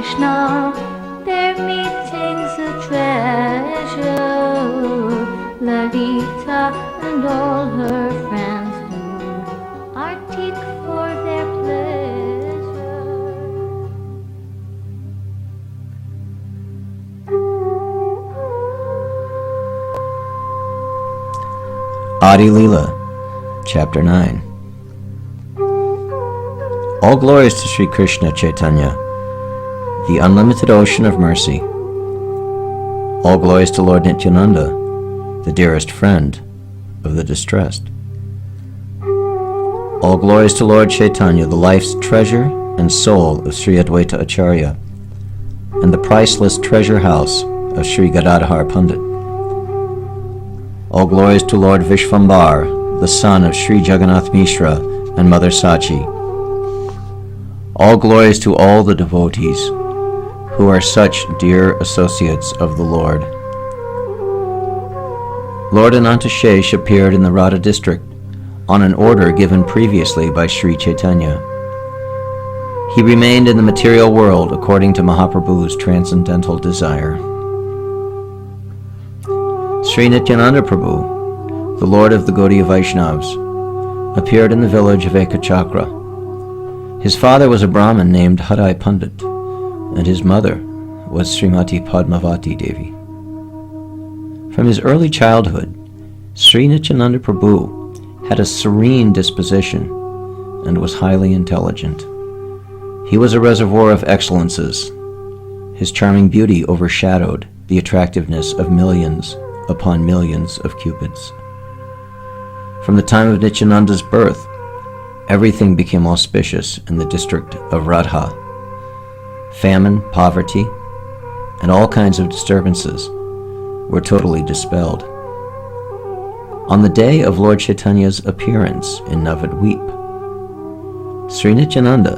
Krishna, their meeting's a treasure. Lalita and all her friends do artik for their pleasure. Adi Leela, Chapter 9. All glories to Sri Krishna Chaitanya, the unlimited ocean of mercy. All glories to Lord Nityananda, the dearest friend of the distressed. All glories to Lord Chaitanya, the life's treasure and soul of Sri Advaita Acharya, and the priceless treasure house of Sri Gadadhar Pandit. All glories to Lord Vishvambar, the son of Sri Jagannath Mishra and Mother Sachi. All glories to all the devotees who are such dear associates of the Lord. Lord Anantashesh appeared in the Radha district on an order given previously by Sri Chaitanya. He remained in the material world according to Mahaprabhu's transcendental desire. Sri Nityananda Prabhu, the Lord of the Gaudiya Vaishnavas, appeared in the village of Ekachakra. His father was a Brahmin named Hadai Pandit, and his mother was Srimati Padmavati Devi. From his early childhood, Sri Nityananda Prabhu had a serene disposition and was highly intelligent. He was a reservoir of excellences. His charming beauty overshadowed the attractiveness of millions upon millions of cupids. From the time of Nityananda's birth, everything became auspicious in the district of Radha. Famine, poverty, and all kinds of disturbances were totally dispelled. On the day of Lord Chaitanya's appearance in Navadvip, Sri Nityananda,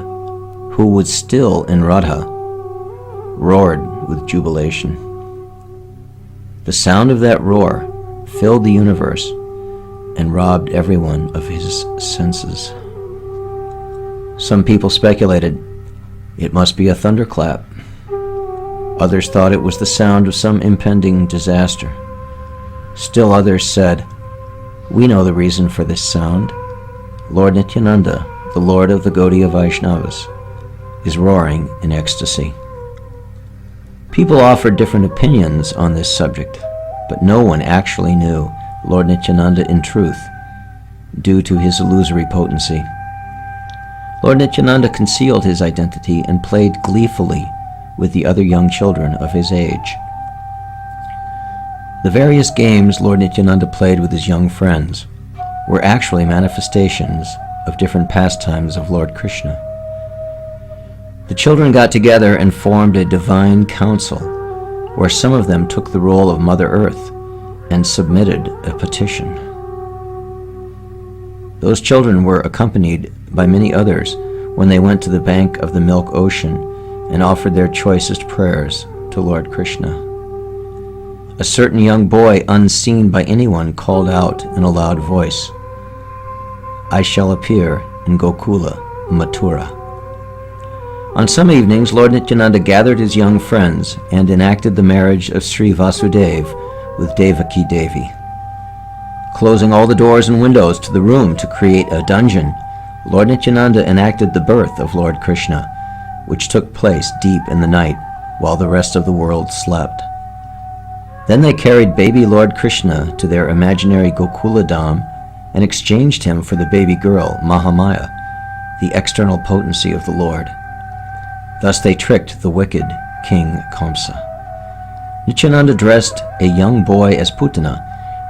who was still in Radha, roared with jubilation. The sound of that roar filled the universe and robbed everyone of his senses. Some people speculated it must be a thunderclap. Others thought it was the sound of some impending disaster. Still others said, "We know the reason for this sound. Lord Nityananda, the Lord of the Gaudiya Vaishnavas, is roaring in ecstasy." People offered different opinions on this subject, but no one actually knew Lord Nityananda in truth, due to his illusory potency. Lord Nityananda concealed his identity and played gleefully with the other young children of his age. The various games Lord Nityananda played with his young friends were actually manifestations of different pastimes of Lord Krishna. The children got together and formed a divine council, where some of them took the role of Mother Earth and submitted a petition. Those children were accompanied by many others when they went to the bank of the milk ocean and offered their choicest prayers to Lord Krishna. A certain young boy, unseen by anyone, called out in a loud voice, "I shall appear in Gokula, Mathura." On some evenings, Lord Nityananda gathered his young friends and enacted the marriage of Sri Vasudeva with Devaki Devi. Closing all the doors and windows to the room to create a dungeon, Lord Nityananda enacted the birth of Lord Krishna, which took place deep in the night while the rest of the world slept. Then they carried baby Lord Krishna to their imaginary Gokula Dham and exchanged him for the baby girl Mahamaya, the external potency of the Lord. Thus they tricked the wicked King Kamsa. Nityananda dressed a young boy as Putana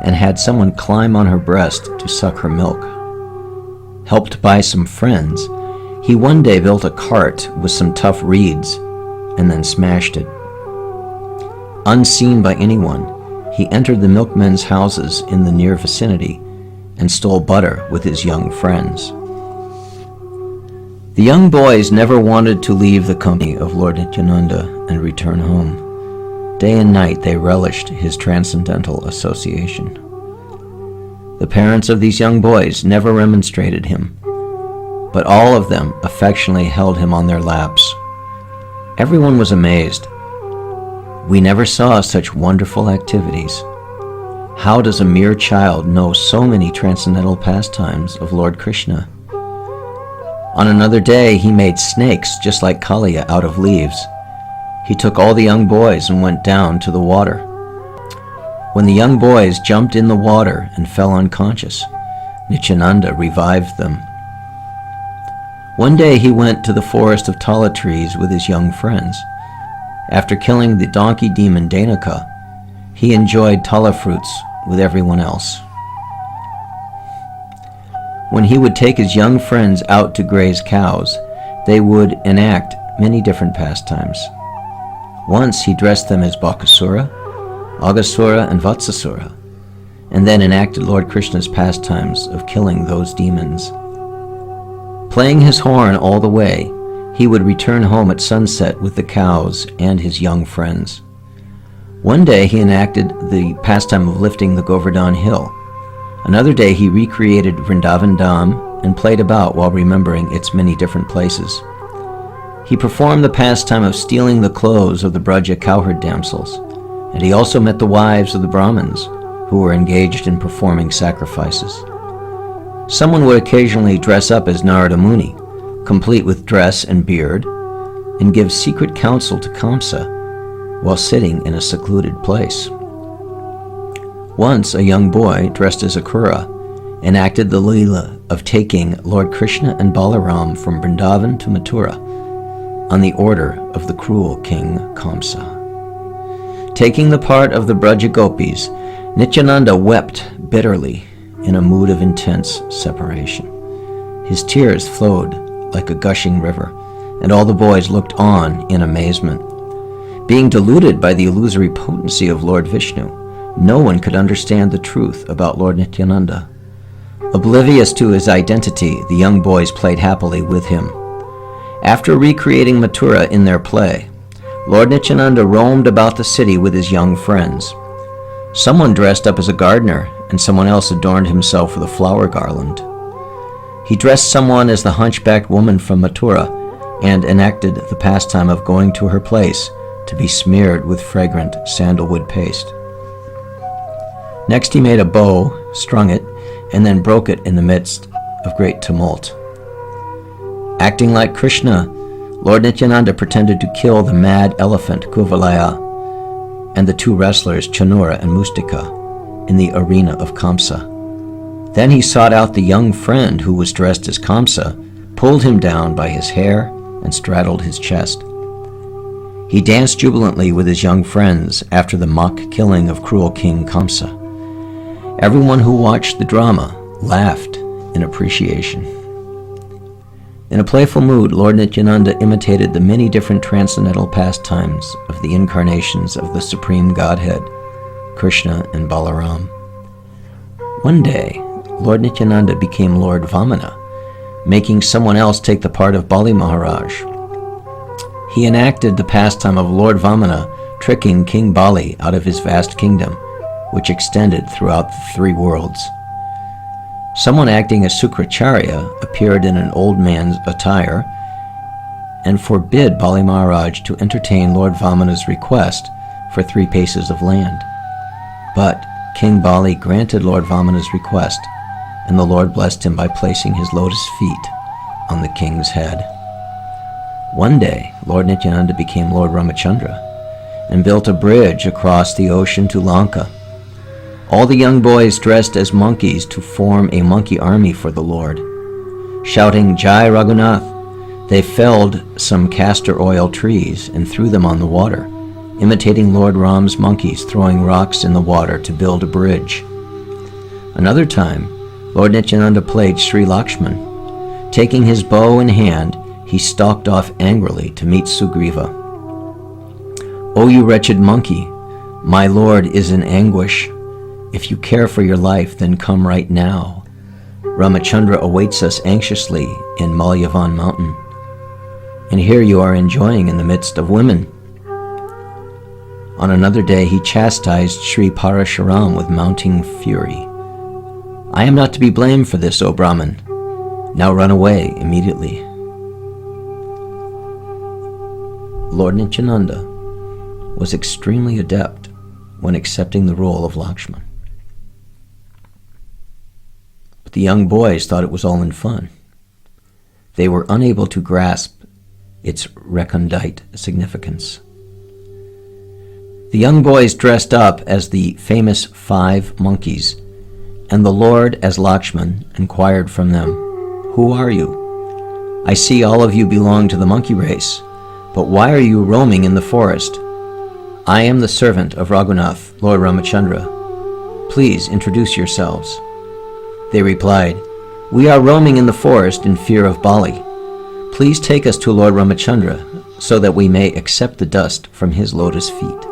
and had someone climb on her breast to suck her milk. Helped by some friends, he one day built a cart with some tough reeds and then smashed it. Unseen by anyone, he entered the milkmen's houses in the near vicinity and stole butter with his young friends. The young boys never wanted to leave the company of Lord Nityananda and return home. Day and night they relished his transcendental association. The parents of these young boys never remonstrated him, but all of them affectionately held him on their laps. Everyone was amazed. We never saw such wonderful activities. How does a mere child know so many transcendental pastimes of Lord Krishna? On another day, he made snakes just like Kaliya out of leaves. He took all the young boys and went down to the water. When the young boys jumped in the water and fell unconscious, Nityananda revived them. One day he went to the forest of tala trees with his young friends. After killing the donkey demon Dhanaka, he enjoyed tala fruits with everyone else. When he would take his young friends out to graze cows, they would enact many different pastimes. Once he dressed them as Bakasura, Aghasura, and Vatsasura, and then enacted Lord Krishna's pastimes of killing those demons. Playing his horn all the way, he would return home at sunset with the cows and his young friends. One day he enacted the pastime of lifting the Govardhan hill. Another day he recreated Vrindavan Dham and played about while remembering its many different places. He performed the pastime of stealing the clothes of the Braja cowherd damsels, and he also met the wives of the Brahmins who were engaged in performing sacrifices. Someone would occasionally dress up as Narada Muni, complete with dress and beard, and give secret counsel to Kamsa while sitting in a secluded place. Once a young boy, dressed as Akura, enacted the Leela of taking Lord Krishna and Balaram from Vrindavan to Mathura on the order of the cruel king Kamsa. Taking the part of the Braja Gopis, Nityananda wept bitterly in a mood of intense separation. His tears flowed like a gushing river, and all the boys looked on in amazement. Being deluded by the illusory potency of Lord Vishnu, no one could understand the truth about Lord Nityananda. Oblivious to his identity, the young boys played happily with him. After recreating Mathura in their play, Lord Nityananda roamed about the city with his young friends. Someone dressed up as a gardener, and someone else adorned himself with a flower garland. He dressed someone as the hunchbacked woman from Mathura and enacted the pastime of going to her place to be smeared with fragrant sandalwood paste. Next he made a bow, strung it, and then broke it in the midst of great tumult. Acting like Krishna, Lord Nityananda pretended to kill the mad elephant Kuvalaya and the two wrestlers Chanura and Mustika in the arena of Kamsa. Then he sought out the young friend who was dressed as Kamsa, pulled him down by his hair, and straddled his chest. He danced jubilantly with his young friends after the mock killing of cruel King Kamsa. Everyone who watched the drama laughed in appreciation. In a playful mood, Lord Nityananda imitated the many different transcendental pastimes of the incarnations of the Supreme Godhead, Krishna and Balaram. One day, Lord Nityananda became Lord Vamana, making someone else take the part of Bali Maharaj. He enacted the pastime of Lord Vamana tricking King Bali out of his vast kingdom, which extended throughout the three worlds. Someone acting as Sukracharya appeared in an old man's attire and forbid Bali Maharaj to entertain Lord Vamana's request for 3 paces of land. But King Bali granted Lord Vamana's request, and the Lord blessed him by placing his lotus feet on the king's head. One day, Lord Nityananda became Lord Ramachandra and built a bridge across the ocean to Lanka. All the young boys dressed as monkeys to form a monkey army for the Lord. Shouting Jai Raghunath, they felled some castor oil trees and threw them on the water, imitating Lord Ram's monkeys throwing rocks in the water to build a bridge. Another time, Lord Nityananda played Sri Lakshman. Taking his bow in hand, he stalked off angrily to meet Sugriva. "O you wretched monkey, my lord is in anguish. If you care for your life, then come right now. Ramachandra awaits us anxiously in Malyavan mountain, and here you are enjoying in the midst of women." On another day he chastised Sri Parashuram with mounting fury. "I am not to be blamed for this, O Brahman. Now run away immediately." Lord Nityananda was extremely adept when accepting the role of Lakshman. But the young boys thought it was all in fun. They were unable to grasp its recondite significance. The young boys dressed up as the famous 5 monkeys, and the Lord, as Lakshman, inquired from them, "Who are you? I see all of you belong to the monkey race, but why are you roaming in the forest? I am the servant of Raghunath, Lord Ramachandra. Please introduce yourselves." They replied, "We are roaming in the forest in fear of Bali. Please take us to Lord Ramachandra so that we may accept the dust from his lotus feet."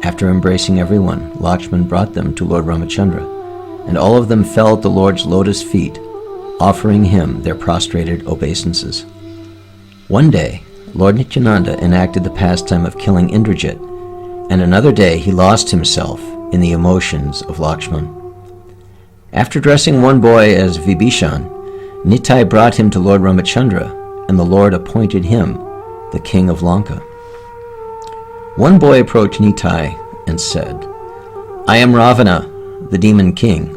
After embracing everyone, Lakshman brought them to Lord Ramachandra, and all of them fell at the Lord's lotus feet, offering him their prostrated obeisances. One day, Lord Nityananda enacted the pastime of killing Indrajit, and another day he lost himself in the emotions of Lakshman. After dressing one boy as Vibhishan, Nitai brought him to Lord Ramachandra, and the Lord appointed him the king of Lanka. One boy approached Nitai and said, "I am Ravana, the demon king.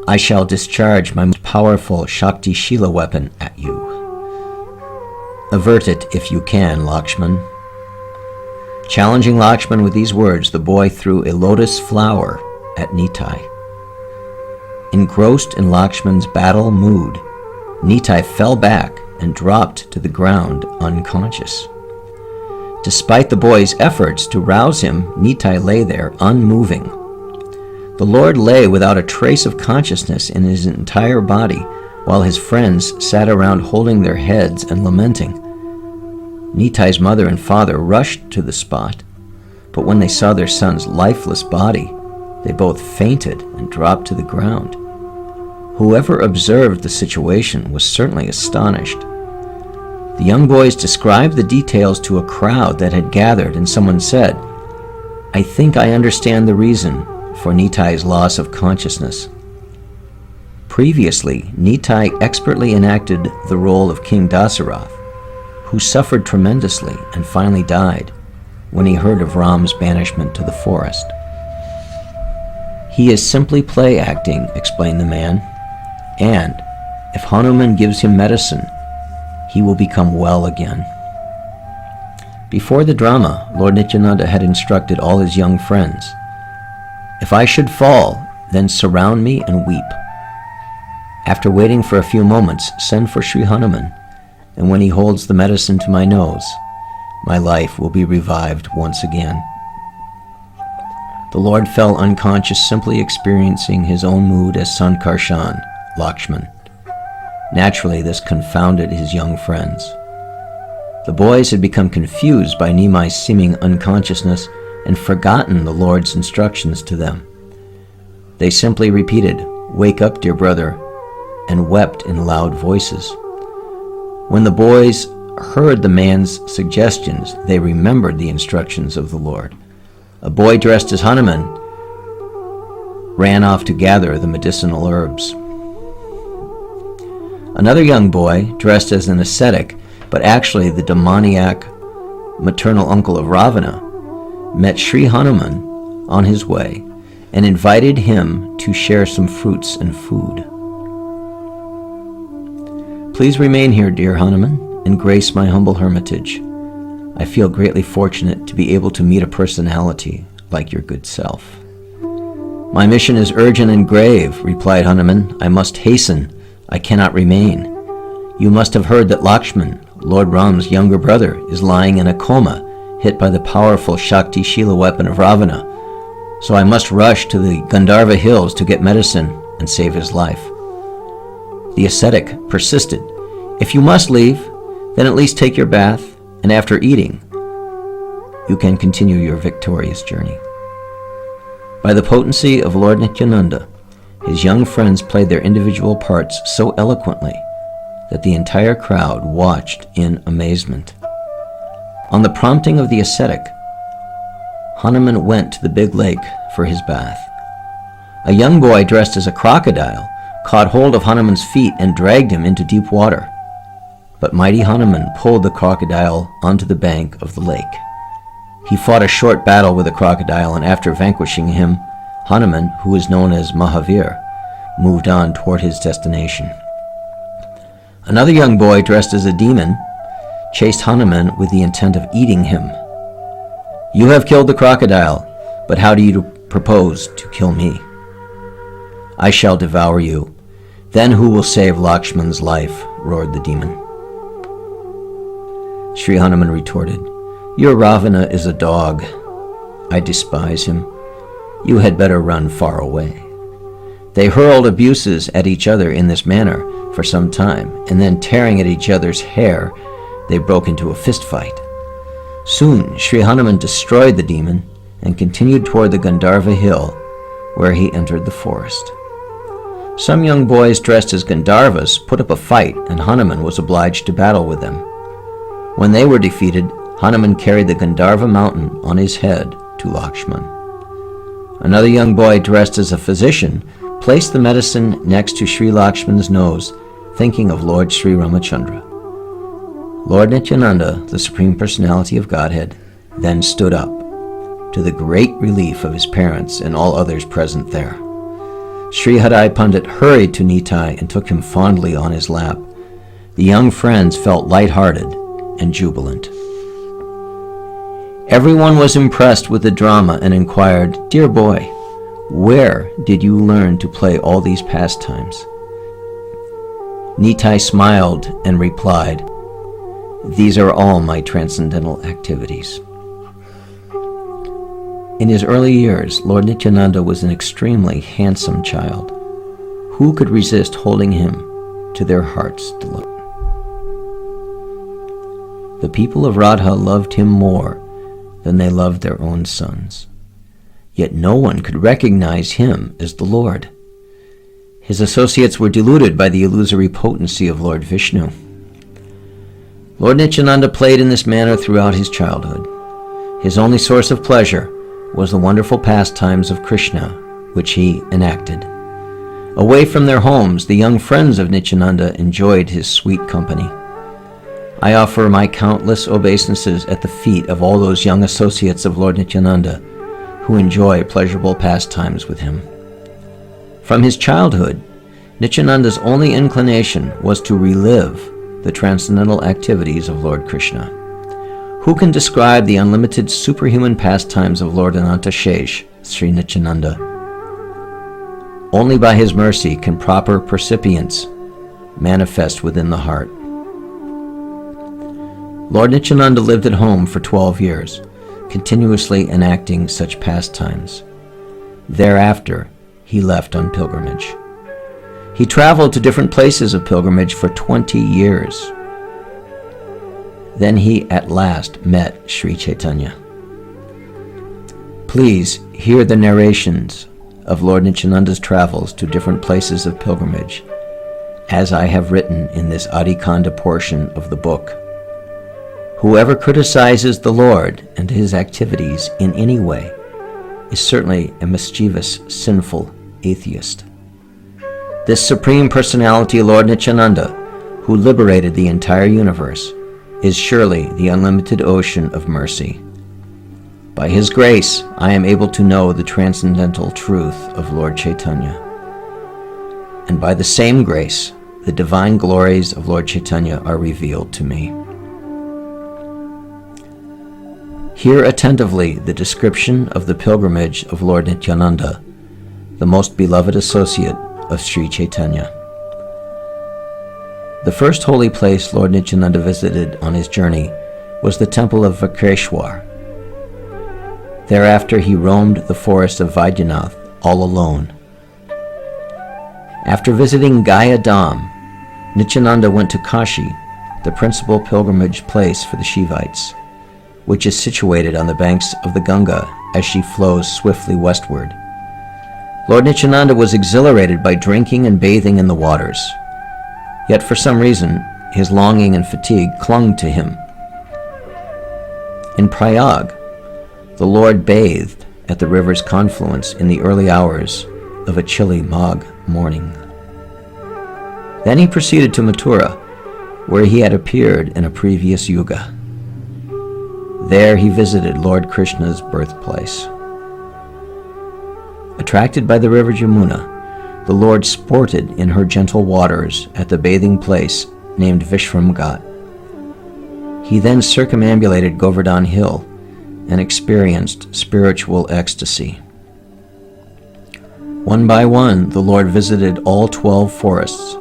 I shall discharge my most powerful Shakti Shila weapon at you. Avert it if you can, Lakshman." Challenging Lakshman with these words, the boy threw a lotus flower at Nitai. Engrossed in Lakshman's battle mood, Nitai fell back and dropped to the ground unconscious. Despite the boy's efforts to rouse him, Nitai lay there unmoving. The Lord lay without a trace of consciousness in his entire body, while his friends sat around holding their heads and lamenting. Nitai's mother and father rushed to the spot, but when they saw their son's lifeless body, they both fainted and dropped to the ground. Whoever observed the situation was certainly astonished. The young boys described the details to a crowd that had gathered, and someone said, "I think I understand the reason for Nitai's loss of consciousness." Previously, Nitai expertly enacted the role of King Dasarath, who suffered tremendously and finally died when he heard of Ram's banishment to the forest. "He is simply play acting," explained the man, "and if Hanuman gives him medicine, he will become well again." Before the drama, Lord Nityananda had instructed all his young friends, "If I should fall, then surround me and weep. After waiting for a few moments, send for Sri Hanuman, and when he holds the medicine to my nose, my life will be revived once again." The Lord fell unconscious, simply experiencing his own mood as Sankarshan, Lakshman. Naturally, this confounded his young friends. The boys had become confused by Nimai's seeming unconsciousness and forgotten the Lord's instructions to them. They simply repeated, "Wake up, dear brother," and wept in loud voices. When the boys heard the man's suggestions, they remembered the instructions of the Lord. A boy dressed as Hanuman ran off to gather the medicinal herbs. Another young boy, dressed as an ascetic, but actually the demoniac maternal uncle of Ravana, met Sri Hanuman on his way and invited him to share some fruits and food. "Please remain here, dear Hanuman, and grace my humble hermitage. I feel greatly fortunate to be able to meet a personality like your good self." "My mission is urgent and grave," replied Hanuman. "I must hasten. I cannot remain. You must have heard that Lakshman, Lord Ram's younger brother, is lying in a coma, hit by the powerful Shakti Shila weapon of Ravana. So I must rush to the Gandharva hills to get medicine and save his life." The ascetic persisted. "If you must leave, then at least take your bath, and after eating, you can continue your victorious journey." By the potency of Lord Nityananda, his young friends played their individual parts so eloquently that the entire crowd watched in amazement. On the prompting of the ascetic, Hanuman went to the big lake for his bath. A young boy dressed as a crocodile caught hold of Hanuman's feet and dragged him into deep water. but mighty Hanuman pulled the crocodile onto the bank of the lake. He fought a short battle with the crocodile, and after vanquishing him, Hanuman, who is known as Mahavir, moved on toward his destination. Another young boy dressed as a demon chased Hanuman with the intent of eating him. "You have killed the crocodile, but how do you propose to kill me?" "I shall devour you. Then who will save Lakshman's life?" roared the demon. Sri Hanuman retorted, "Your Ravana is a dog. I despise him. You had better run far away." They hurled abuses at each other in this manner for some time, and then tearing at each other's hair, they broke into a fist fight. Soon Sri Hanuman destroyed the demon and continued toward the Gandharva hill, where he entered the forest. Some young boys dressed as Gandharvas put up a fight, and Hanuman was obliged to battle with them. When they were defeated, Hanuman carried the Gandharva mountain on his head to Lakshman. Another young boy dressed as a physician placed the medicine next to Sri Lakshman's nose, thinking of Lord Sri Ramachandra. Lord Nityananda, the Supreme Personality of Godhead, then stood up, to the great relief of his parents and all others present there. Sri Hadai Pandit hurried to Nitai and took him fondly on his lap. The young friends felt light-hearted and jubilant. Everyone was impressed with the drama and inquired, "Dear boy, where did you learn to play all these pastimes?" Nitai smiled and replied, "These are all my transcendental activities." In his early years, Lord Nityananda was an extremely handsome child. Who could resist holding him to their heart's delight? The people of Radha loved him more than they loved their own sons. Yet no one could recognize him as the Lord. His associates were deluded by the illusory potency of Lord Vishnu. Lord Nityananda played in this manner throughout his childhood. His only source of pleasure was the wonderful pastimes of Krishna, which he enacted. Away from their homes, the young friends of Nityananda enjoyed his sweet company. I offer my countless obeisances at the feet of all those young associates of Lord Nityananda who enjoy pleasurable pastimes with him. From his childhood, Nityananda's only inclination was to relive the transcendental activities of Lord Krishna. Who can describe the unlimited superhuman pastimes of Lord Ananta Shesh, Sri Nityananda? Only by his mercy can proper percipience manifest within the heart. Lord Nityananda lived at home for 12 years, continuously enacting such pastimes. Thereafter, he left on pilgrimage. He traveled to different places of pilgrimage for 20 years. Then he at last met Sri Chaitanya. Please hear the narrations of Lord Nityananda's travels to different places of pilgrimage, as I have written in this Adi Khanda portion of the book. Whoever criticizes the Lord and his activities in any way is certainly a mischievous, sinful atheist. This Supreme Personality, Lord Nityananda, who liberated the entire universe, is surely the unlimited ocean of mercy. By his grace, I am able to know the transcendental truth of Lord Chaitanya. And by the same grace, the divine glories of Lord Chaitanya are revealed to me. Hear attentively the description of the pilgrimage of Lord Nityananda, the most beloved associate of Sri Chaitanya. The first holy place Lord Nityananda visited on his journey was the temple of Vakreshwar. Thereafter he roamed the forest of Vaidyanath all alone. After visiting Gaya Dham, Nityananda went to Kashi, the principal pilgrimage place for the Shivites, which is situated on the banks of the Ganga as she flows swiftly westward. Lord Nityananda was exhilarated by drinking and bathing in the waters. Yet for some reason, his longing and fatigue clung to him. In Prayag, the Lord bathed at the river's confluence in the early hours of a chilly Magh morning. Then he proceeded to Mathura, where he had appeared in a previous yuga. There he visited Lord Krishna's birthplace. Attracted by the river Jamuna, the Lord sported in her gentle waters at the bathing place named Vishramghat. He then circumambulated Govardhan Hill and experienced spiritual ecstasy. One by one, the Lord visited all 12 forests,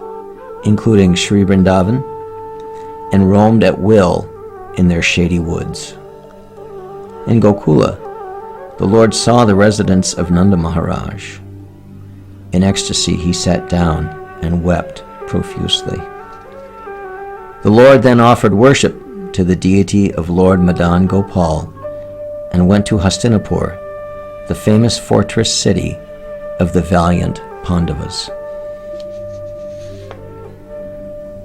including Sri Vrindavan, and roamed at will in their shady woods. In Gokula, the Lord saw the residence of Nanda Maharaj. In ecstasy, he sat down and wept profusely. The Lord then offered worship to the deity of Lord Madan Gopal and went to Hastinapur, the famous fortress city of the valiant Pandavas.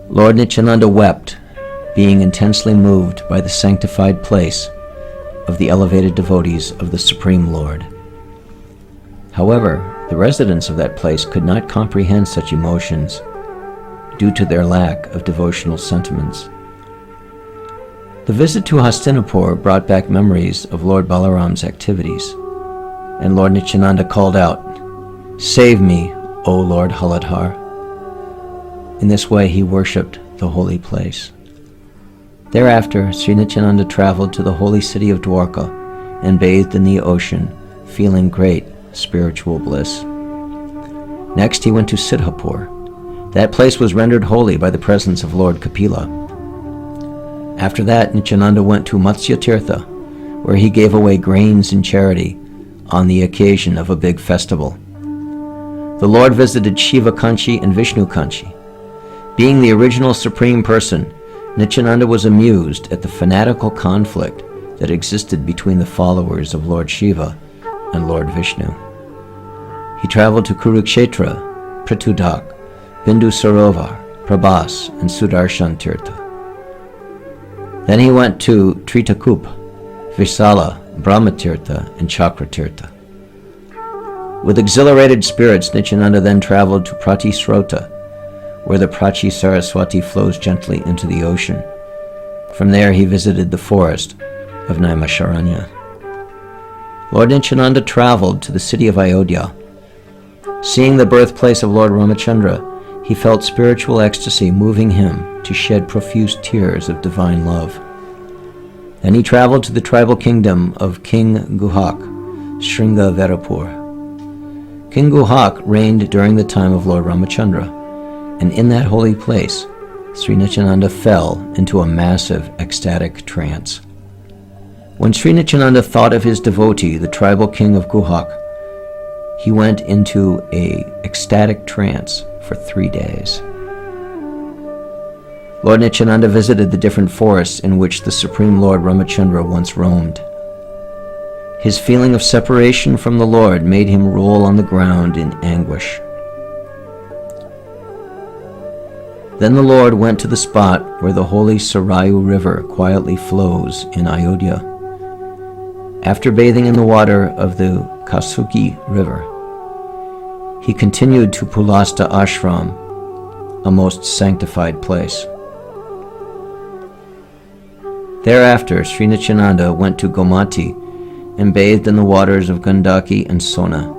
Lord Nityananda wept, being intensely moved by the sanctified place of the elevated devotees of the Supreme Lord. However, the residents of that place could not comprehend such emotions due to their lack of devotional sentiments. The visit to Hastinapur brought back memories of Lord Balaram's activities, and Lord Nityananda called out, "Save me, O Lord Haladhar." In this way he worshipped the holy place. Thereafter, Sri Nityananda traveled to the holy city of Dwarka and bathed in the ocean, feeling great spiritual bliss. Next he went to Siddhapur. That place was rendered holy by the presence of Lord Kapila. After that, Nityananda went to Matsya Tirtha, where he gave away grains in charity on the occasion of a big festival. The Lord visited Shiva Kanchi and Vishnu Kanchi. Being the original Supreme Person, Nityananda was amused at the fanatical conflict that existed between the followers of Lord Shiva and Lord Vishnu. He traveled to Kurukshetra, Pritudak, Bindu Sarovar, Prabhas, and Sudarshan Tirtha. Then he went to Tritakup, Visala, Brahmatirtha, and Chakratirtha. With exhilarated spirits, Nityananda then traveled to Pratisrota, where the Prachi Saraswati flows gently into the ocean. From there he visited the forest of Naimisharanya. Lord Nityananda traveled to the city of Ayodhya. Seeing the birthplace of Lord Ramachandra, he felt spiritual ecstasy moving him to shed profuse tears of divine love. Then he traveled to the tribal kingdom of King Guhak, Sringavarapur. King Guhak reigned during the time of Lord Ramachandra, and in that holy place, Sri Nityananda fell into a massive ecstatic trance. When Sri Nityananda thought of his devotee, the tribal king of Guhak, he went into an ecstatic trance for 3 days. Lord Nityananda visited the different forests in which the Supreme Lord Ramachandra once roamed. His feeling of separation from the Lord made him roll on the ground in anguish. Then the Lord went to the spot where the holy Sarayu River quietly flows in Ayodhya. After bathing in the water of the Kasuki River, he continued to Pulasta Ashram, a most sanctified place. Thereafter, Sri Nityananda went to Gomati and bathed in the waters of Gandaki and Sona.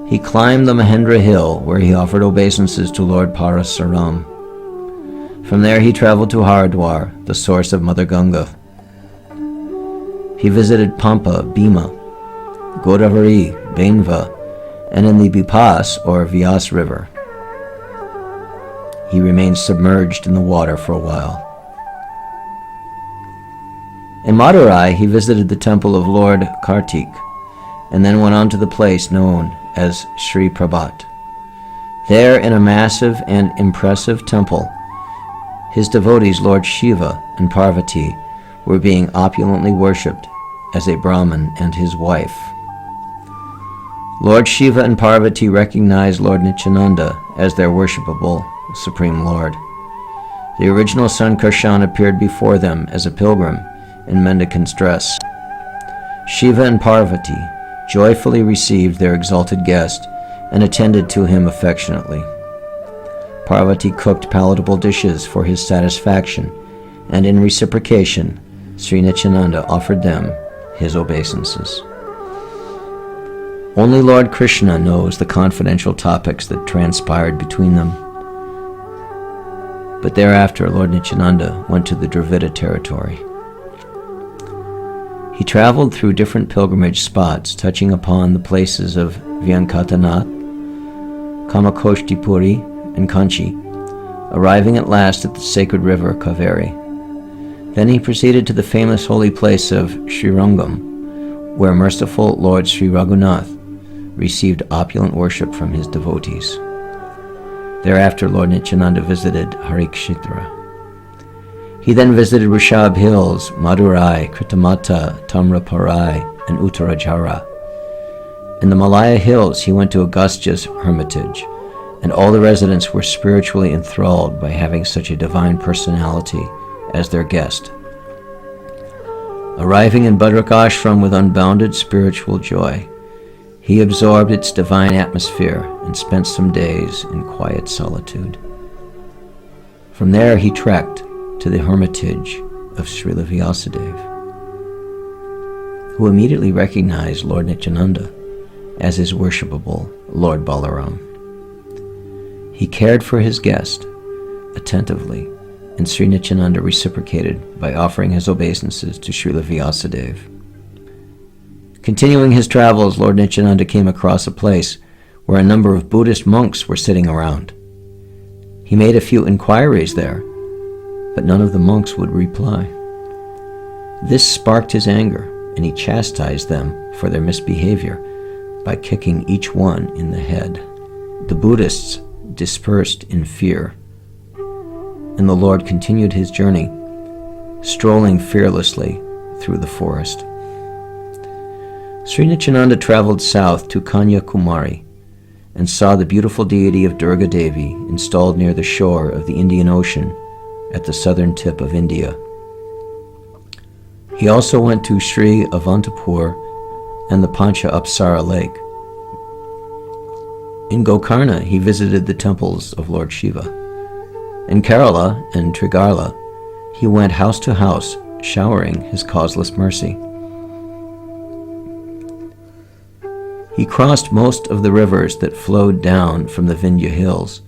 He climbed the Mahendra hill, where he offered obeisances to Lord Parasaram. From there he traveled to Haridwar, the source of Mother Ganga. He visited Pampa, Bhima, Godavari, Bainva, and in the Bipas or Vyas River. He remained submerged in the water for a while. In Madurai, he visited the temple of Lord Kartik, and then went on to the place known as Sri Prabhat. There, in a massive and impressive temple, his devotees, Lord Shiva and Parvati, were being opulently worshipped as a Brahmin and his wife. Lord Shiva and Parvati recognized Lord Nityananda as their worshipable Supreme Lord. The original son Krsna appeared before them as a pilgrim in mendicant's dress. Shiva and Parvati joyfully received their exalted guest and attended to him affectionately. Parvati cooked palatable dishes for his satisfaction, and in reciprocation, Sri Nityananda offered them his obeisances. Only Lord Krishna knows the confidential topics that transpired between them. But thereafter, Lord Nityananda went to the Dravida territory. He traveled through different pilgrimage spots, touching upon the places of Vyankatanath, Kamakoshtipuri, and Kanchi, arriving at last at the sacred river Kaveri. Then he proceeded to the famous holy place of Srirangam, where merciful Lord Sri Raghunath received opulent worship from his devotees. Thereafter, Lord Nityananda visited Harikshetra. He then visited Rishabh Hills, Madurai, Kritamata, Tamraparai, and Uttarajara. In the Malaya Hills, he went to Agastya's hermitage, and all the residents were spiritually enthralled by having such a divine personality as their guest. Arriving in Badrak Ashram with unbounded spiritual joy, he absorbed its divine atmosphere and spent some days in quiet solitude. From there he trekked to the hermitage of Srila Vyasadeva, who immediately recognized Lord Nityananda as his worshipable Lord Balaram. He cared for his guest attentively, and Sri Nityananda reciprocated by offering his obeisances to Srila Vyasadeva. Continuing his travels, Lord Nityananda came across a place where a number of Buddhist monks were sitting around. He made a few inquiries there, but none of the monks would reply. This sparked his anger, and he chastised them for their misbehavior by kicking each one in the head. The Buddhists dispersed in fear, and the Lord continued his journey, strolling fearlessly through the forest. Sri Nityananda traveled south to Kanyakumari and saw the beautiful deity of Durga Devi installed near the shore of the Indian Ocean at the southern tip of India. He also went to Sri Avantapur and the Pancha Apsara Lake. In Gokarna, he visited the temples of Lord Shiva. In Kerala and Trigarla, he went house to house, showering his causeless mercy. He crossed most of the rivers that flowed down from the Vindhya hills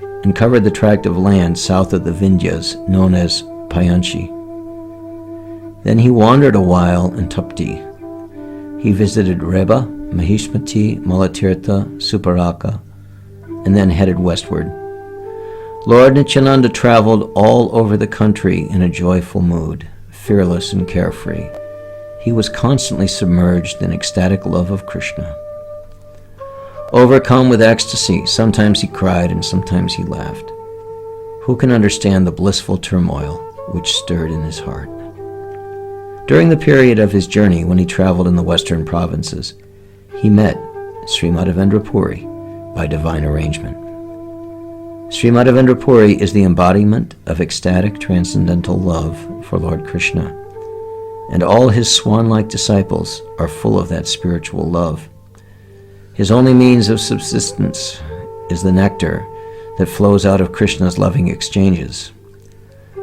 and covered the tract of land south of the Vindhyas known as Payanchi. Then he wandered a while in Tapti. He visited Reba, Mahishmati, Malatirtha, Suparaka, and then headed westward. Lord Nityananda traveled all over the country in a joyful mood, fearless and carefree. He was constantly submerged in ecstatic love of Krishna. Overcome with ecstasy, sometimes he cried and sometimes he laughed. Who can understand the blissful turmoil which stirred in his heart? During the period of his journey when he traveled in the western provinces, he met Sri Madhavendra Puri by divine arrangement. Sri Madhavendra Puri is the embodiment of ecstatic transcendental love for Lord Krishna, and all his swan-like disciples are full of that spiritual love. His only means of subsistence is the nectar that flows out of Krishna's loving exchanges.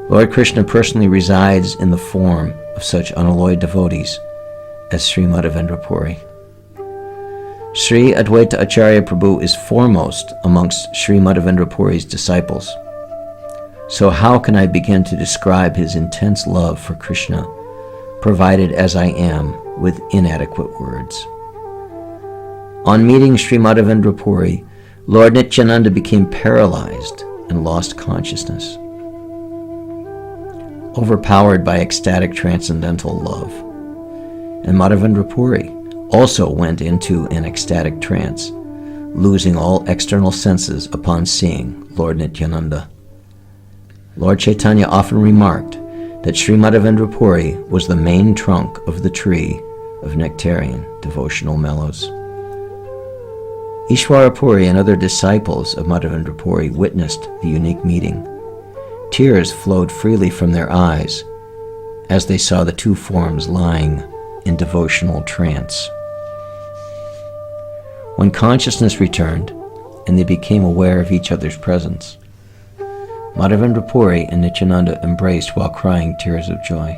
Lord Krishna personally resides in the form of such unalloyed devotees as Sri Madhavendra Puri. Sri Advaita Acharya Prabhu is foremost amongst Sri Madhavendra Puri's disciples. So how can I begin to describe his intense love for Krishna, provided as I am with inadequate words? On meeting Sri Madhavendra Puri, Lord Nityananda became paralyzed and lost consciousness. Overpowered by ecstatic transcendental love. And Madhavendra Puri also went into an ecstatic trance, losing all external senses upon seeing Lord Nityananda. Lord Chaitanya often remarked that Sri Madhavendra Puri was the main trunk of the tree of nectarian devotional mellows. Ishwara Puri and other disciples of Madhavendra Puri witnessed the unique meeting. Tears flowed freely from their eyes as they saw the two forms lying in devotional trance. When consciousness returned and they became aware of each other's presence, Madhavendra Puri and Nityananda embraced while crying tears of joy.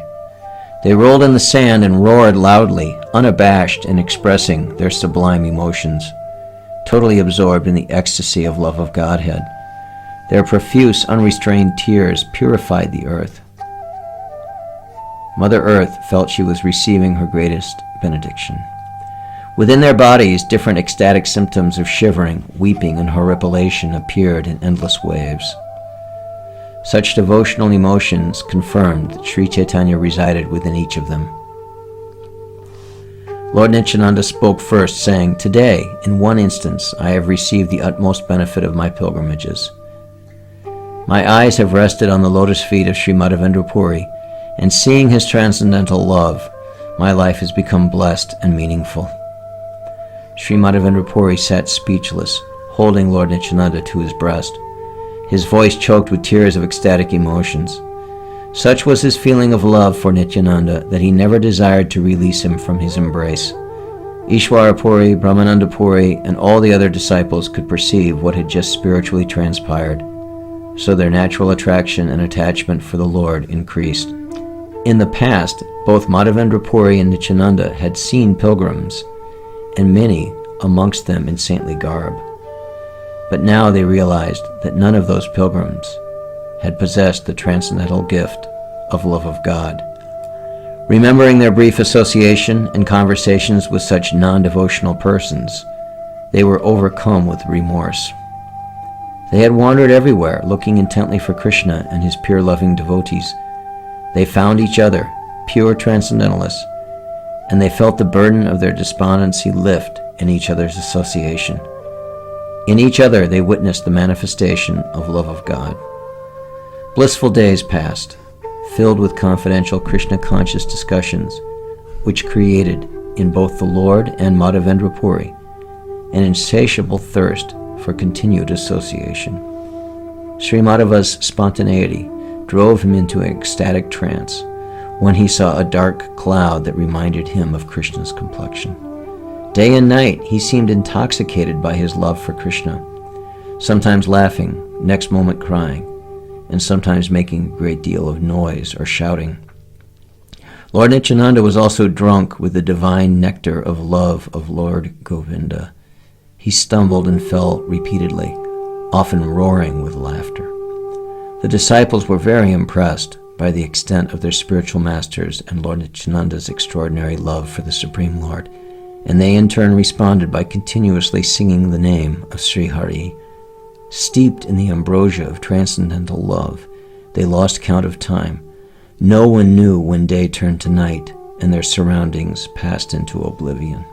They rolled in the sand and roared loudly, unabashed in expressing their sublime emotions, totally absorbed in the ecstasy of love of Godhead. Their profuse, unrestrained tears purified the earth. Mother Earth felt she was receiving her greatest benediction. Within their bodies, different ecstatic symptoms of shivering, weeping, and horripilation appeared in endless waves. Such devotional emotions confirmed that Sri Chaitanya resided within each of them. Lord Nityananda spoke first, saying, "Today, in one instance, I have received the utmost benefit of my pilgrimages. My eyes have rested on the lotus feet of Sri Madhavendra Puri, and seeing his transcendental love, my life has become blessed and meaningful." Sri Madhavendra Puri sat speechless, holding Lord Nityananda to his breast, his voice choked with tears of ecstatic emotions. Such was his feeling of love for Nityananda that he never desired to release him from his embrace. Ishwara Puri, Brahmananda Puri, and all the other disciples could perceive what had just spiritually transpired, so their natural attraction and attachment for the Lord increased. In the past, both Madhavendra Puri and Nityananda had seen pilgrims, and many amongst them in saintly garb. But now they realized that none of those pilgrims had possessed the transcendental gift of love of God. Remembering their brief association and conversations with such non-devotional persons, they were overcome with remorse. They had wandered everywhere, looking intently for Krishna and his pure loving devotees. They found each other, pure transcendentalists, and they felt the burden of their despondency lift in each other's association. In each other they witnessed the manifestation of love of God. Blissful days passed, filled with confidential Krishna-conscious discussions, which created in both the Lord and Madhavendra Puri an insatiable thirst for continued association. Sri Madhava's spontaneity drove him into an ecstatic trance when he saw a dark cloud that reminded him of Krishna's complexion. Day and night he seemed intoxicated by his love for Krishna, sometimes laughing, next moment crying, and sometimes making a great deal of noise or shouting. Lord Nityananda was also drunk with the divine nectar of love of Lord Govinda. He stumbled and fell repeatedly, often roaring with laughter. The disciples were very impressed by the extent of their spiritual masters and Lord Nityananda's extraordinary love for the Supreme Lord, and they in turn responded by continuously singing the name of Sri Hari. Steeped in the ambrosia of transcendental love, they lost count of time. No one knew when day turned to night and their surroundings passed into oblivion.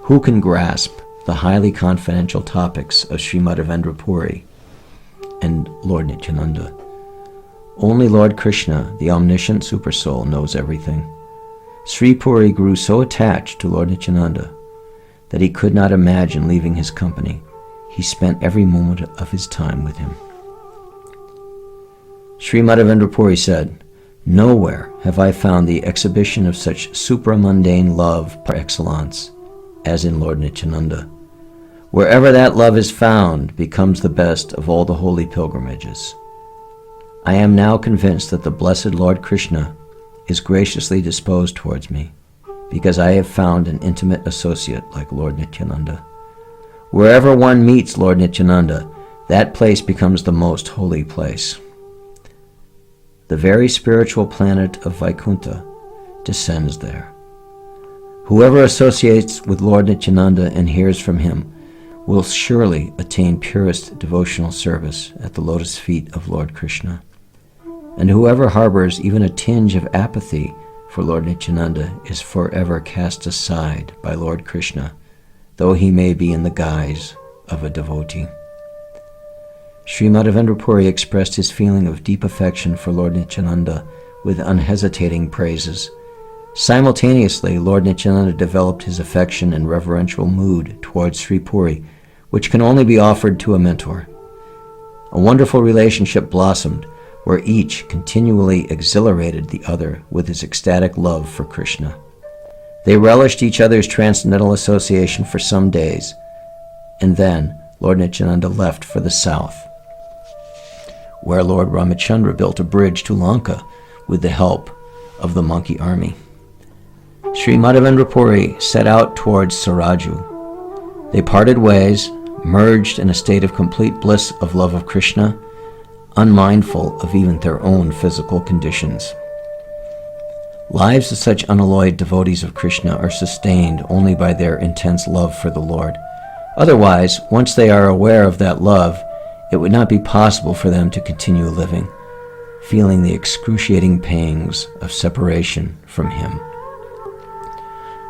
Who can grasp the highly confidential topics of Sri Madhavendra Puri and Lord Nityananda? Only Lord Krishna, the omniscient Supersoul, knows everything. Sri Puri grew so attached to Lord Nityananda that he could not imagine leaving his company. He spent every moment of his time with him. Sri Madhavendra Puri said, "Nowhere have I found the exhibition of such supramundane love par excellence as in Lord Nityananda. Wherever that love is found becomes the best of all the holy pilgrimages. I am now convinced that the blessed Lord Krishna is graciously disposed towards me, because I have found an intimate associate like Lord Nityananda. Wherever one meets Lord Nityananda, that place becomes the most holy place. The very spiritual planet of Vaikuntha descends there. Whoever associates with Lord Nityananda and hears from him will surely attain purest devotional service at the lotus feet of Lord Krishna. And whoever harbors even a tinge of apathy for Lord Nityananda is forever cast aside by Lord Krishna, though he may be in the guise of a devotee." Sri Madhavendra Puri expressed his feeling of deep affection for Lord Nityananda with unhesitating praises. Simultaneously, Lord Nityananda developed his affection and reverential mood towards Sri Puri, which can only be offered to a mentor. A wonderful relationship blossomed, where each continually exhilarated the other with his ecstatic love for Krishna. They relished each other's transcendental association for some days, and then Lord Nityananda left for the south. where Lord Ramachandra built a bridge to Lanka with the help of the monkey army. Sri Madhavendra Puri set out towards Saraju. They parted ways, merged in a state of complete bliss of love of Krishna, unmindful of even their own physical conditions. Lives of such unalloyed devotees of Krishna are sustained only by their intense love for the Lord. Otherwise, once they are aware of that love, it would not be possible for them to continue living, feeling the excruciating pangs of separation from Him.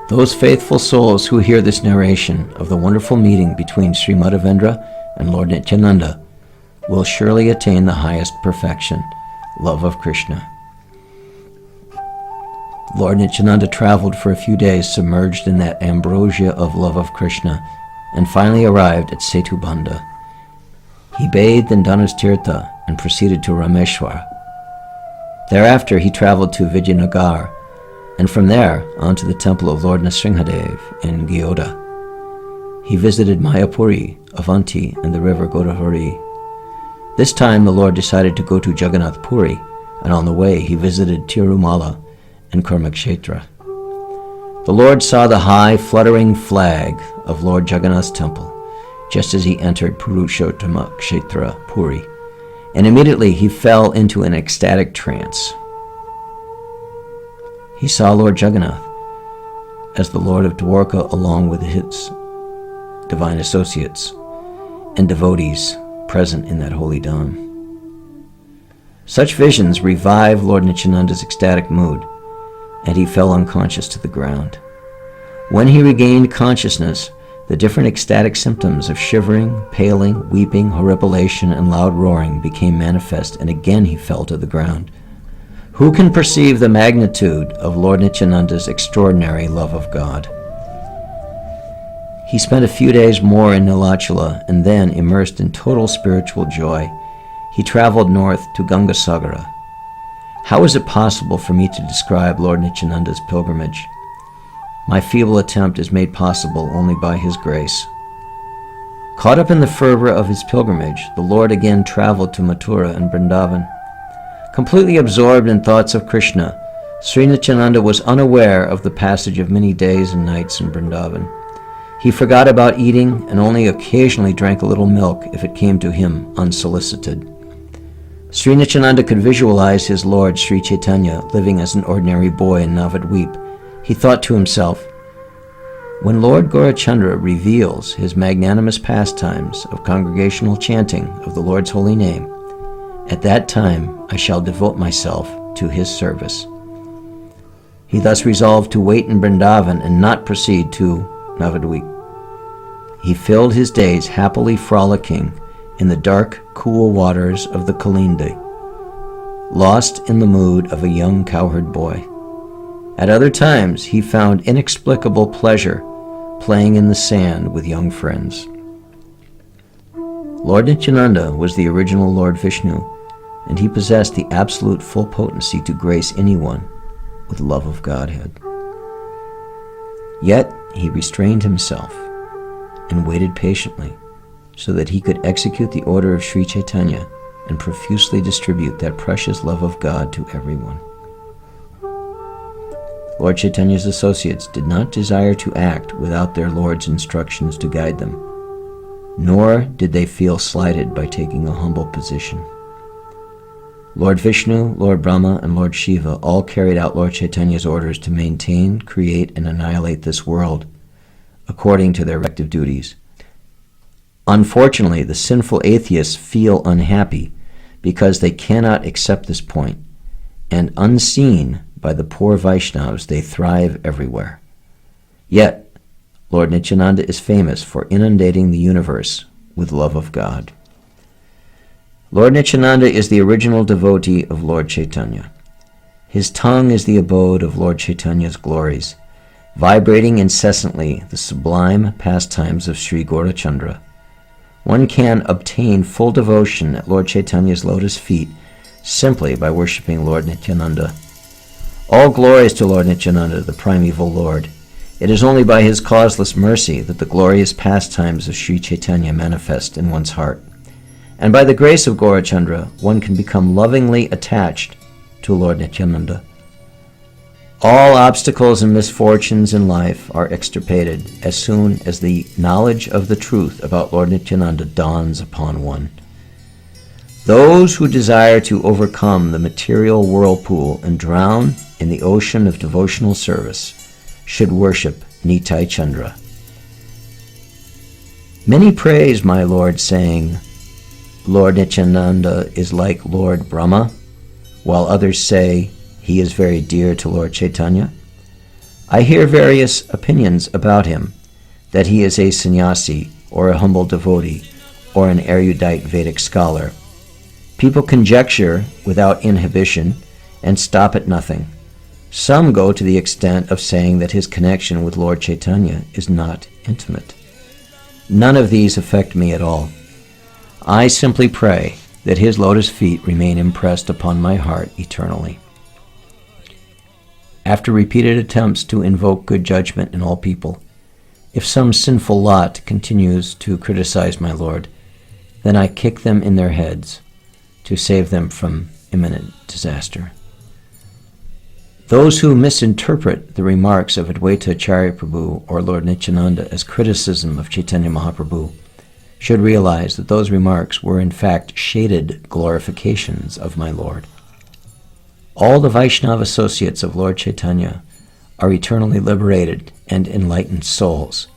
Those faithful souls who hear this narration of the wonderful meeting between Sri Madhavendra and Lord Nityananda will surely attain the highest perfection, love of Krishna. Lord Nityananda traveled for a few days submerged in that ambrosia of love of Krishna, and finally arrived at Setubandha. He bathed in Dhanastirtha and proceeded to Rameshwar. Thereafter he traveled to Vijayanagar, and from there on to the temple of Lord Nrsimhadev in Gyoda. He visited Mayapuri, Avanti, and the river Godavari. This time the Lord decided to go to Jagannath Puri, and on the way he visited Tirumala and Karmakshetra. The Lord saw the high, fluttering flag of Lord Jagannath's temple, just as he entered Purushottama Kshetra Puri, and immediately he fell into an ecstatic trance. He saw Lord Jagannath as the Lord of Dwarka along with his divine associates and devotees present in that holy dham. Such visions revived Lord Nityananda's ecstatic mood, and he fell unconscious to the ground. When he regained consciousness, the different ecstatic symptoms of shivering, paling, weeping, horripilation, and loud roaring became manifest, and again he fell to the ground. Who can perceive the magnitude of Lord Nityananda's extraordinary love of God? He spent a few days more in Nilachala, and then, immersed in total spiritual joy, he traveled north to Gangasagara. How is it possible for me to describe Lord Nityananda's pilgrimage? My feeble attempt is made possible only by His grace. Caught up in the fervor of his pilgrimage, the Lord again traveled to Mathura and Vrindavan. Completely absorbed in thoughts of Krishna, Sri Nityananda was unaware of the passage of many days and nights in Vrindavan. He forgot about eating and only occasionally drank a little milk if it came to him unsolicited. Sri Nityananda could visualize his Lord Sri Chaitanya living as an ordinary boy in Navadvip. He thought to himself, when Lord Gaurachandra reveals his magnanimous pastimes of congregational chanting of the Lord's holy name, at that time I shall devote myself to his service. He thus resolved to wait in Vrindavan and not proceed to Navadvip. He filled his days happily frolicking in the dark, cool waters of the Kalindi, lost in the mood of a young cowherd boy. At other times he found inexplicable pleasure playing in the sand with young friends. Lord Nityananda was the original Lord Vishnu, and he possessed the absolute full potency to grace anyone with love of Godhead. Yet he restrained himself and waited patiently so that he could execute the order of Sri Chaitanya and profusely distribute that precious love of God to everyone. Lord Chaitanya's associates did not desire to act without their Lord's instructions to guide them, nor did they feel slighted by taking a humble position. Lord Vishnu, Lord Brahma, and Lord Shiva all carried out Lord Chaitanya's orders to maintain, create, and annihilate this world according to their respective duties. Unfortunately, the sinful atheists feel unhappy because they cannot accept this point, and unseen by the poor Vaishnavas, they thrive everywhere. Yet, Lord Nityananda is famous for inundating the universe with love of God. Lord Nityananda is the original devotee of Lord Chaitanya. His tongue is the abode of Lord Chaitanya's glories, vibrating incessantly the sublime pastimes of Sri Gaurachandra. One can obtain full devotion at Lord Chaitanya's lotus feet simply by worshipping Lord Nityananda. All glories to Lord Nityananda, the primeval Lord. It is only by his causeless mercy that the glorious pastimes of Sri Chaitanya manifest in one's heart. and by the grace of Gaurachandra, one can become lovingly attached to Lord Nityananda. All obstacles and misfortunes in life are extirpated as soon as the knowledge of the truth about Lord Nityananda dawns upon one. Those who desire to overcome the material whirlpool and drown in the ocean of devotional service should worship Nitai Chandra. Many praise my Lord, saying, Lord Nityananda is like Lord Brahma, while others say he is very dear to Lord Chaitanya. I hear various opinions about him, that he is a sannyasi, or a humble devotee, or an erudite Vedic scholar. People conjecture without inhibition and stop at nothing. Some go to the extent of saying that his connection with Lord Chaitanya is not intimate. None of these affect me at all. I simply pray that his lotus feet remain impressed upon my heart eternally. After repeated attempts to invoke good judgment in all people, if some sinful lot continues to criticize my Lord, then I kick them in their heads to save them from imminent disaster. Those who misinterpret the remarks of Advaita Cariprabhu or Lord Nityananda as criticism of Chaitanya Mahaprabhu should realize that those remarks were in fact shaded glorifications of my Lord. All the Vaishnava associates of Lord Chaitanya are eternally liberated and enlightened souls.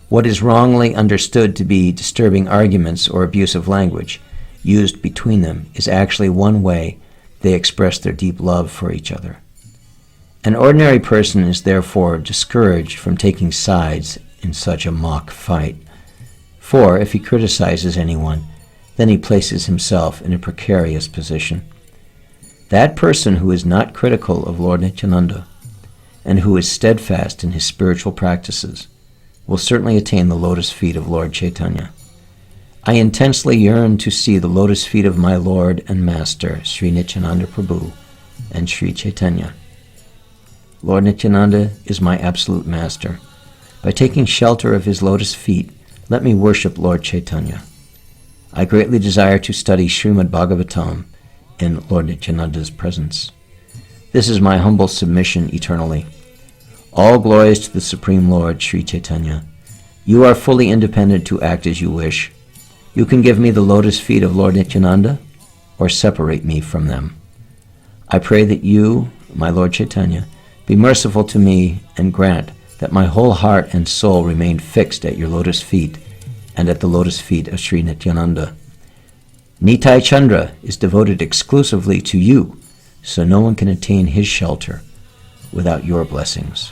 What is wrongly understood to be disturbing arguments or abusive language used between them is actually one way they express their deep love for each other. An ordinary person is therefore discouraged from taking sides in such a mock fight, for if he criticizes anyone, then he places himself in a precarious position. That person who is not critical of Lord Nityananda and who is steadfast in his spiritual practices will certainly attain the lotus feet of Lord Chaitanya. I intensely yearn to see the lotus feet of my Lord and Master, Sri Nityananda Prabhu and Sri Chaitanya. Lord Nityananda is my absolute master. By taking shelter of his lotus feet, let me worship Lord Chaitanya. I greatly desire to study Srimad Bhagavatam in Lord Nityananda's presence. This is my humble submission eternally. All glories to the Supreme Lord, Sri Chaitanya. You are fully independent to act as you wish. You can give me the lotus feet of Lord Nityananda or separate me from them. I pray that you, my Lord Chaitanya, be merciful to me and grant that my whole heart and soul remain fixed at your lotus feet and at the lotus feet of Sri Nityananda. Nitai Chandra is devoted exclusively to you, so no one can attain his shelter without your blessings.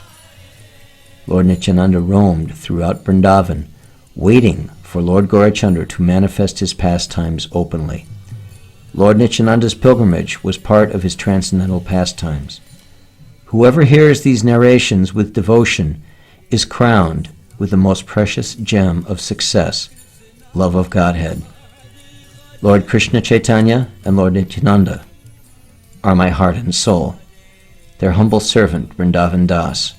Lord Nityananda roamed throughout Vrindavan, waiting for Lord Gaurachandra to manifest his pastimes openly. Lord Nityananda's pilgrimage was part of his transcendental pastimes. Whoever hears these narrations with devotion is crowned with the most precious gem of success, love of Godhead. Lord Krishna Chaitanya and Lord Nityananda are my heart and soul. Their humble servant, Vrindavan Das,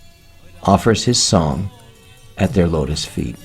offers his song at their lotus feet.